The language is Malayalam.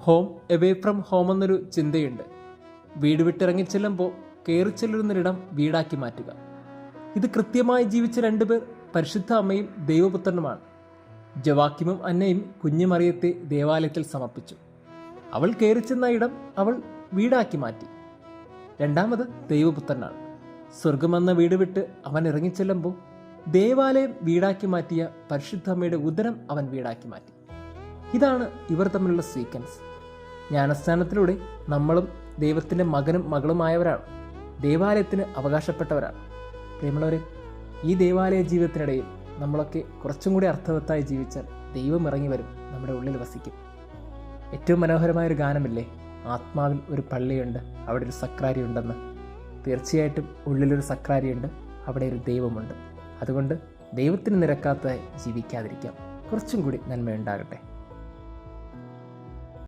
ഹോം എവേ ഫ്രം ഹോം എന്നൊരു ചിന്തയുണ്ട്. വീട് വിട്ടിറങ്ങി ചെല്ലുമ്പോൾ കയറി ചെല്ലുന്നൊരിടം വീടാക്കി മാറ്റുക. ഇത് കൃത്യമായി ജീവിച്ച രണ്ടുപേർ പരിശുദ്ധ അമ്മയും ദൈവപുത്രനുമാണ്. ജവാക്കിമും അന്നയും കുഞ്ഞു മറിയത്തെ ദേവാലയത്തിൽ സമർപ്പിച്ചു. അവൾ കയറി ചെന്ന ഇടം അവൾ വീടാക്കി മാറ്റി. രണ്ടാമത് ദൈവപുത്രനാണ്. സ്വർഗമെന്ന വീട് വിട്ട് അവൻ ഇറങ്ങിച്ചെല്ലുമ്പോൾ ദേവാലയം വീടാക്കി മാറ്റിയ പരിശുദ്ധ അമ്മയുടെ ഉദരം അവൻ വീടാക്കി മാറ്റി. ഇതാണ് ഇവർ തമ്മിലുള്ള സീക്വൻസ്. ജ്ഞാനസ്നാനത്തിലൂടെ നമ്മളും ദൈവത്തിൻ്റെ മകനും മകളുമായവരാണ്, ദേവാലയത്തിന് അവകാശപ്പെട്ടവരാണ്. പ്രിയമുള്ളവരെ, ഈ ദേവാലയ ജീവിതത്തിനിടയിൽ നമ്മളൊക്കെ കുറച്ചും കൂടി അർത്ഥവത്തായി ജീവിച്ചാൽ ദൈവം ഇറങ്ങി വരും, നമ്മുടെ ഉള്ളിൽ വസിക്കും. ഏറ്റവും മനോഹരമായൊരു ഗാനമില്ലേ, ആത്മാവിൽ ഒരു പള്ളിയുണ്ട്, അവിടെ ഒരു സക്രാരി ഉണ്ടെന്ന്. തീർച്ചയായിട്ടും ഉള്ളിലൊരു സക്രാരിയുണ്ട്, അവിടെ ഒരു ദൈവമുണ്ട്. അതുകൊണ്ട് ദൈവത്തിന് നിരക്കാത്തതായി ജീവിക്കാതിരിക്കാം. കുറച്ചും കൂടി നന്മയുണ്ടാകട്ടെ.